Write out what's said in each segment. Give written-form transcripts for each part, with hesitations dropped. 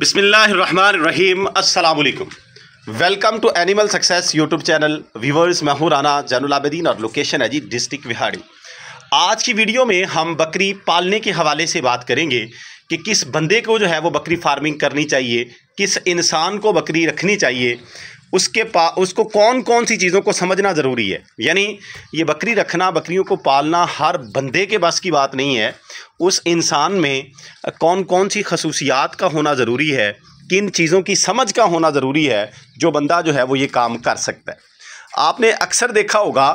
बिस्मिल्लाहिर्रहमानिर्रहीम अस्सलाम वालेकुम। Welcome to animal success YouTube channel. Viewers, मैं हूं राना जैनुल आबिदीन और लोकेशन है जी डिस्ट्रिक्ट विहाड़ी। आज की वीडियो में हम बकरी पालने के हवाले से बात करेंगे कि किस बंदे को जो है वो बकरी फार्मिंग करनी चाहिए, किस इंसान को बकरी रखनी चाहिए, उसको कौन कौन सी चीज़ों को समझना ज़रूरी है। यानी ये बकरी रखना, बकरियों को पालना हर बंदे के बस की बात नहीं है। उस इंसान में कौन कौन सी खसूसियात का होना ज़रूरी है, किन चीज़ों की समझ का होना ज़रूरी है, जो बंदा जो है वो ये काम कर सकता है। आपने अक्सर देखा होगा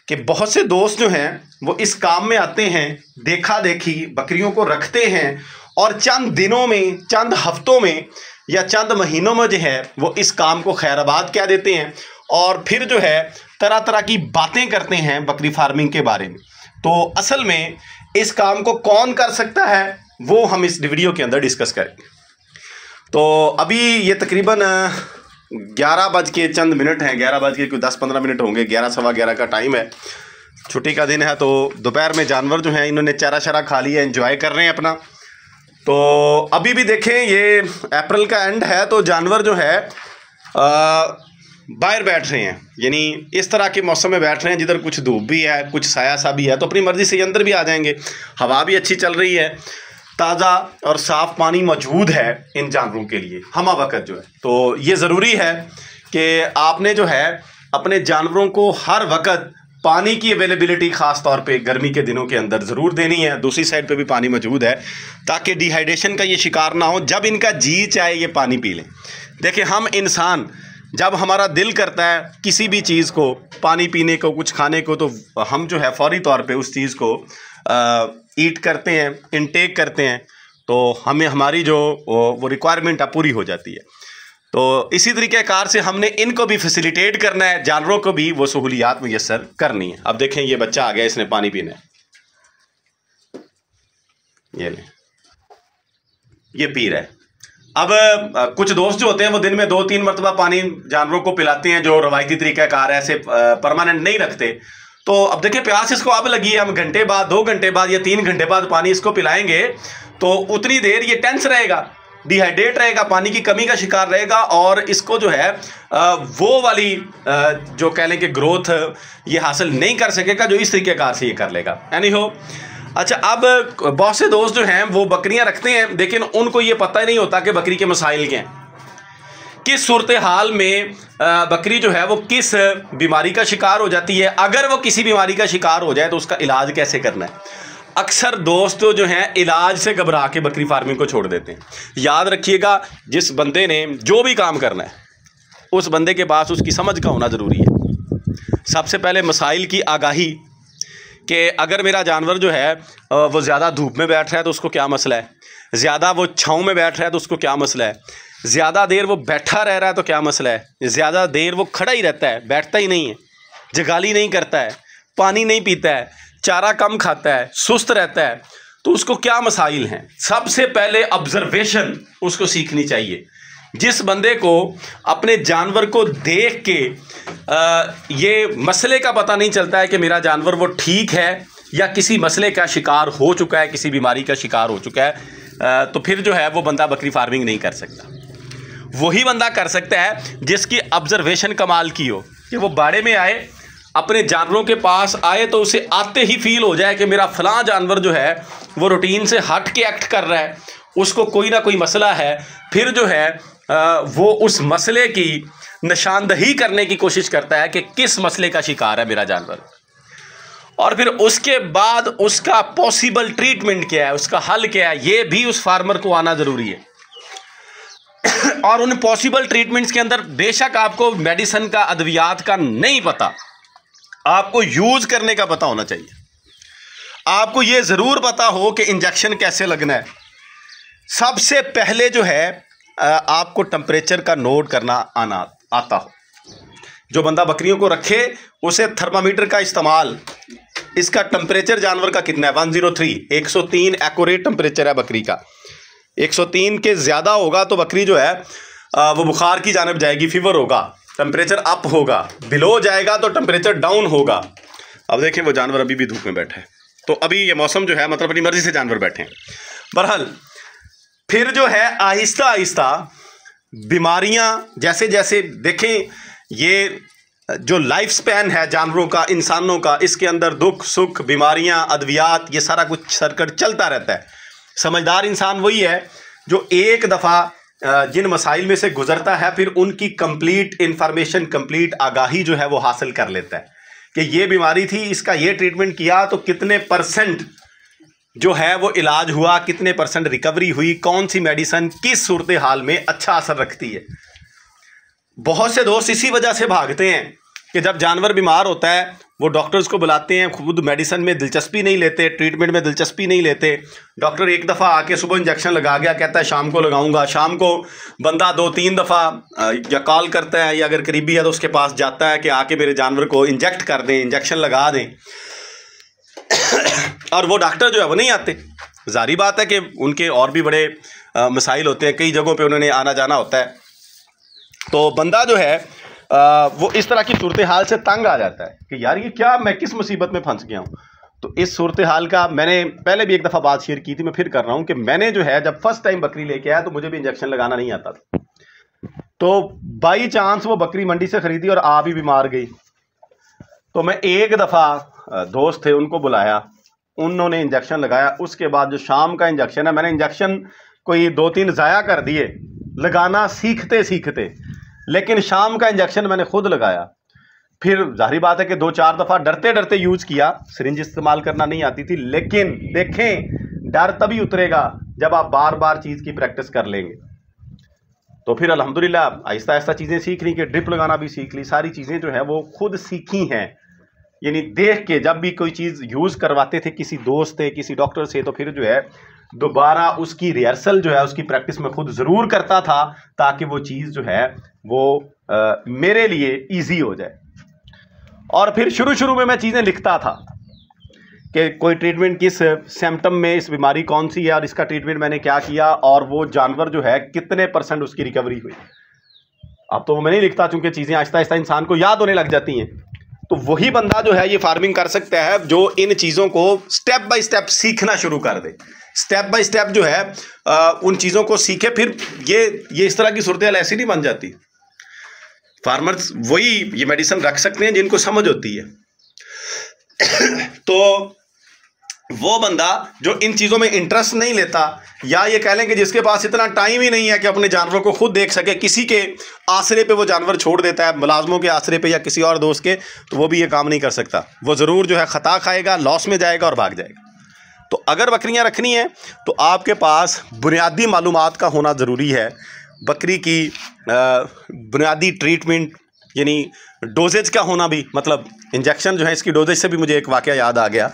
कि बहुत से दोस्त जो हैं वो इस काम में आते हैं, देखा देखी बकरियों को रखते हैं और चंद दिनों में, चंद हफ्तों में या चंद महीनों में जो है वो इस काम को खैराबाद कह देते हैं और फिर जो है तरह तरह की बातें करते हैं बकरी फार्मिंग के बारे में। तो असल में इस काम को कौन कर सकता है वो हम इस वीडियो के अंदर डिस्कस करेंगे। तो अभी ये तकरीबन 11 बज के चंद मिनट हैं, 11 बज के कोई 10-15 मिनट होंगे, 11 सवा 11 का टाइम है। छुट्टी का दिन है तो दोपहर में जानवर जो हैं इन्होंने चारा शरा खा लिया, एंजॉय कर रहे हैं अपना। तो अभी भी देखें, ये अप्रैल का एंड है तो जानवर जो है बाहर बैठ रहे हैं, यानी इस तरह के मौसम में बैठ रहे हैं जिधर कुछ धूप भी है, कुछ साया सा भी है, तो अपनी मर्ज़ी से अंदर भी आ जाएंगे। हवा भी अच्छी चल रही है, ताज़ा और साफ़ पानी मौजूद है इन जानवरों के लिए हमा वक्त जो है। तो ये ज़रूरी है कि आपने जो है अपने जानवरों को हर वक्त पानी की अवेलेबिलिटी ख़ास तौर पे गर्मी के दिनों के अंदर ज़रूर देनी है। दूसरी साइड पे भी पानी मौजूद है ताकि डिहाइड्रेशन का ये शिकार ना हो, जब इनका जी चाहे ये पानी पी लें। देखिए, हम इंसान जब हमारा दिल करता है किसी भी चीज़ को, पानी पीने को, कुछ खाने को, तो हम जो है फ़ौरी तौर पे उस चीज़ को ईट करते हैं, इनटेक करते हैं, तो हमें हमारी जो वो रिक्वायरमेंट है पूरी हो जाती है। तो इसी तरीके कार से हमने इनको भी फैसिलिटेट करना है, जानवरों को भी वो सहूलियात मुयस्सर करनी है। अब देखें, ये बच्चा आ गया, इसने पानी पीना है, ये ले, ये पी रहा है। अब कुछ दोस्त जो होते हैं वो दिन में 2-3 मरतबा पानी जानवरों को पिलाते हैं, जो रवायती तरीका कार ऐसे परमानेंट नहीं रखते। तो अब देखिए, प्यास इसको अब लगी है, हम घंटे बाद, 2 घंटे बाद या 3 घंटे बाद पानी इसको पिलाएंगे तो उतनी देर ये टेंस रहेगा, डिहाइड्रेट रहेगा, पानी की कमी का शिकार रहेगा और इसको जो है वो वाली जो कह लें कि ग्रोथ ये हासिल नहीं कर सकेगा जो इस तरीके कार से ये कर लेगा। एनी हो, अच्छा, अब बहुत से दोस्त जो हैं वो बकरियां रखते हैं, लेकिन उनको ये पता ही नहीं होता कि बकरी के मसाइल क्या हैं, किस सूरत हाल में बकरी जो है वो किस बीमारी का शिकार हो जाती है। अगर वो किसी बीमारी का शिकार हो जाए तो उसका इलाज कैसे करना है। अक्सर दोस्त जो हैं इलाज से घबरा के बकरी फार्मिंग को छोड़ देते हैं। याद रखिएगा, जिस बंदे ने जो भी काम करना है उस बंदे के पास उसकी समझ का होना ज़रूरी है। सबसे पहले मसाइल की आगाही कि अगर मेरा जानवर जो है वो ज़्यादा धूप में बैठ रहा है तो उसको क्या मसला है, ज़्यादा वो छाँव में बैठ रहा है तो उसको क्या मसला है, ज़्यादा देर वो बैठा रह रहा है तो क्या मसला है, ज़्यादा देर वो खड़ा ही रहता है, बैठता ही नहीं है, जगाली नहीं करता है, पानी नहीं पीता है, चारा कम खाता है, सुस्त रहता है, तो उसको क्या मसाइल हैं। सबसे पहले ऑब्जर्वेशन उसको सीखनी चाहिए। जिस बंदे को अपने जानवर को देख के ये मसले का पता नहीं चलता है कि मेरा जानवर वो ठीक है या किसी मसले का शिकार हो चुका है, किसी बीमारी का शिकार हो चुका है, तो फिर जो है वो बंदा बकरी फार्मिंग नहीं कर सकता। वही बंदा कर सकता है जिसकी ऑब्जर्वेशन कमाल की हो, कि वो बाड़े में आए, अपने जानवरों के पास आए तो उसे आते ही फील हो जाए कि मेरा फलां जानवर जो है वो रूटीन से हट के एक्ट कर रहा है, उसको कोई ना कोई मसला है। फिर जो है वो उस मसले की निशानदही करने की कोशिश करता है कि किस मसले का शिकार है मेरा जानवर, और फिर उसके बाद उसका पॉसिबल ट्रीटमेंट क्या है, उसका हल क्या है, ये भी उस फार्मर को आना ज़रूरी है। और उन पॉसिबल ट्रीटमेंट्स के अंदर बेशक आपको मेडिसिन का, अद्वियात का नहीं पता, आपको यूज़ करने का पता होना चाहिए। आपको ये ज़रूर पता हो कि इंजेक्शन कैसे लगना है। सबसे पहले जो है आपको टेम्परेचर का नोट करना आता हो। जो बंदा बकरियों को रखे उसे थर्मामीटर का इस्तेमाल, इसका टेम्परेचर जानवर का कितना है, 103, 103 एक्यूरेट टेम्परेचर है बकरी का। 103 के ज़्यादा होगा तो बकरी जो है वो बुखार की जानिब जाएगी, फीवर होगा, टेम्परेचर अप होगा, बिलो जाएगा तो टेम्परेचर डाउन होगा। अब देखें, वो जानवर अभी भी धूप में बैठा है, तो अभी ये मौसम जो है मतलब अपनी मर्ज़ी से जानवर बैठे हैं। बहरहाल फिर जो है आहिस्ता आहिस्ता बीमारियां जैसे जैसे देखें, ये जो लाइफ स्पैन है जानवरों का, इंसानों का, इसके अंदर दुख सुख, बीमारियां, अद्वियात, ये सारा कुछ सर्कट चलता रहता है। समझदार इंसान वही है जो एक दफ़ा जिन मसाइल में से गुजरता है फिर उनकी कंप्लीट इंफॉर्मेशन, कंप्लीट आगाही जो है वो हासिल कर लेता है कि ये बीमारी थी, इसका ये ट्रीटमेंट किया तो कितने % जो है वो इलाज हुआ, कितने % रिकवरी हुई, कौन सी मेडिसिन किस सूरत हाल में अच्छा असर रखती है। बहुत से दोस्त इसी वजह से भागते हैं कि जब जानवर बीमार होता है वो डॉक्टर्स को बुलाते हैं, खुद मेडिसिन में दिलचस्पी नहीं लेते, ट्रीटमेंट में दिलचस्पी नहीं लेते। डॉक्टर एक दफ़ा आके सुबह इंजेक्शन लगा गया, कहता है शाम को लगाऊंगा। शाम को बंदा 2-3 दफ़ा या कॉल करता है या अगर करीबी है तो उसके पास जाता है कि आके मेरे जानवर को इंजेक्ट कर दें, इंजेक्शन लगा दें और वो डॉक्टर जो है वो नहीं आते। जारी बात है कि उनके और भी बड़े मसाइल होते हैं, कई जगहों पे उन्होंने आना जाना होता है। तो बंदा जो है वो इस तरह की सूरत हाल से तंग आ जाता है कि यार ये क्या, मैं किस मुसीबत में फंस गया हूँ। तो इस सूरत हाल का मैंने पहले भी एक दफ़ा बात शेयर की थी, मैं फिर कर रहा हूँ कि मैंने जो है जब फर्स्ट टाइम बकरी लेके आया तो मुझे भी इंजेक्शन लगाना नहीं आता था। तो बाई चांस वो बकरी मंडी से ख़रीदी और आ भी बीमार गई। तो मैं एक दफ़ा दोस्त थे उनको बुलाया, उन्होंने इंजेक्शन लगाया। उसके बाद जो शाम का इंजेक्शन है, मैंने इंजेक्शन कोई 2-3 ज़ाया कर दिए लगाना सीखते सीखते, लेकिन शाम का इंजेक्शन मैंने खुद लगाया। फिर जाहिर बात है कि 2-4 दफ़ा डरते डरते यूज़ किया, सिरिंज इस्तेमाल करना नहीं आती थी। लेकिन देखें, डर तभी उतरेगा जब आप बार बार चीज़ की प्रैक्टिस कर लेंगे। तो फिर अल्हम्दुलिल्लाह आहिस्ता आहिस्ता चीज़ें सीख ली कि ड्रिप लगाना भी सीख ली, सारी चीज़ें जो है वो खुद सीखी हैं। यानी देख के जब भी कोई चीज़ यूज़ करवाते थे किसी दोस्त से, किसी डॉक्टर से, तो फिर जो है दोबारा उसकी रिहर्सल जो है उसकी प्रैक्टिस में खुद ज़रूर करता था ताकि वो चीज़ जो है वो मेरे लिए इजी हो जाए। और फिर शुरू में मैं चीज़ें लिखता था कि कोई ट्रीटमेंट किस सिम्टम में इस बीमारी कौन सी है और इसका ट्रीटमेंट मैंने क्या किया और वो जानवर जो है कितने % उसकी रिकवरी हुई। अब तो मैं नहीं लिखता चूँकि चीज़ें आहिस्ता आहिस्ता इंसान को याद होने लग जाती हैं। तो वही बंदा जो है ये फार्मिंग कर सकता है जो इन चीज़ों को स्टेप बाय स्टेप सीखना शुरू कर दे। स्टेप बाय स्टेप जो है उन चीज़ों को सीखे। फिर ये इस तरह की सूरत हाल ऐसी नहीं बन जाती। फार्मर्स वही ये मेडिसिन रख सकते हैं जिनको समझ होती है। तो वो बंदा जो इन चीज़ों में इंटरेस्ट नहीं लेता, या ये कह लें कि जिसके पास इतना टाइम ही नहीं है कि अपने जानवरों को खुद देख सके, किसी के आसरे पे वो जानवर छोड़ देता है, मुलाजमों के आसरे पे या किसी और दोस्त के, तो वो भी ये काम नहीं कर सकता। वो ज़रूर जो है ख़ता खाएगा, लॉस में जाएगा और भाग जाएगा। तो अगर बकरियां रखनी है तो आपके पास बुनियादी मालूमात का होना ज़रूरी है। बकरी की बुनियादी ट्रीटमेंट यानी डोजेज का होना भी, मतलब इंजेक्शन जो है इसकी डोजेज से भी मुझे एक वाक़या याद आ गया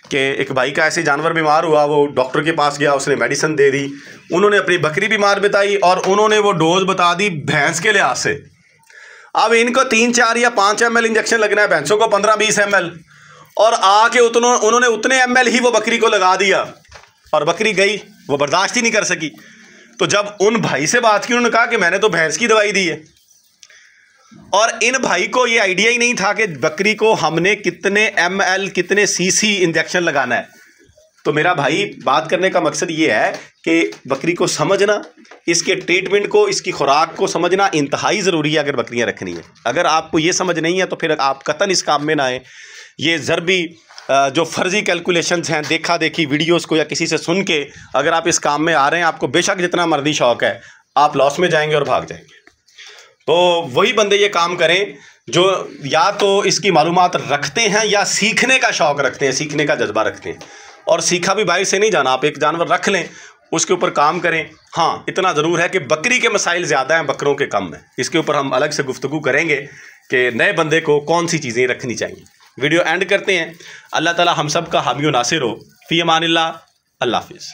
कि एक भाई का ऐसे जानवर बीमार हुआ, वो डॉक्टर के पास गया, उसने मेडिसिन दे दी, उन्होंने अपनी बकरी बीमार बताई और उन्होंने वो डोज बता दी भैंस के लिहाज से। अब इनको 3-4 या 5 ml इंजेक्शन लगना है, भैंसों को 15-20 ml, और आके उन्होंने उतने ml ही वो बकरी को लगा दिया और बकरी गई, वो बर्दाश्त ही नहीं कर सकी। तो जब उन भाई से बात की, उन्होंने कहा कि मैंने तो भैंस की दवाई दी है, और इन भाई को ये आइडिया ही नहीं था कि बकरी को हमने कितने ml कितने cc इंजेक्शन लगाना है। तो मेरा भाई बात करने का मकसद ये है कि बकरी को समझना, इसके ट्रीटमेंट को, इसकी खुराक को समझना इंतहाई ज़रूरी है अगर बकरियां रखनी है। अगर आपको ये समझ नहीं है तो फिर आप कतन इस काम में ना आए। ये ज़रबी जो फ़र्जी कैलकुलेशंस हैं, देखा देखी वीडियोस को या किसी से सुन के अगर आप इस काम में आ रहे हैं, आपको बेशक जितना मर्जी शौक़ है, आप लॉस में जाएंगे और भाग जाएंगे। तो वही बंदे ये काम करें जो या तो इसकी मालूमात रखते हैं या सीखने का शौक़ रखते हैं, सीखने का जज्बा रखते हैं। और सीखा भी बाहर से नहीं जाना, आप एक जानवर रख लें, उसके ऊपर काम करें। हाँ, इतना ज़रूर है कि बकरी के मसाइल ज़्यादा हैं, बकरों के कम हैं। इसके ऊपर हम अलग से गुफ्तगू करेंगे कि नए बंदे को कौन सी चीज़ें रखनी चाहिए। वीडियो एंड करते हैं। अल्लाह ताला हम सब का हामी व नासिर हो। फ़ी अमानिल्लाह। अल्लाह हाफ़िज़।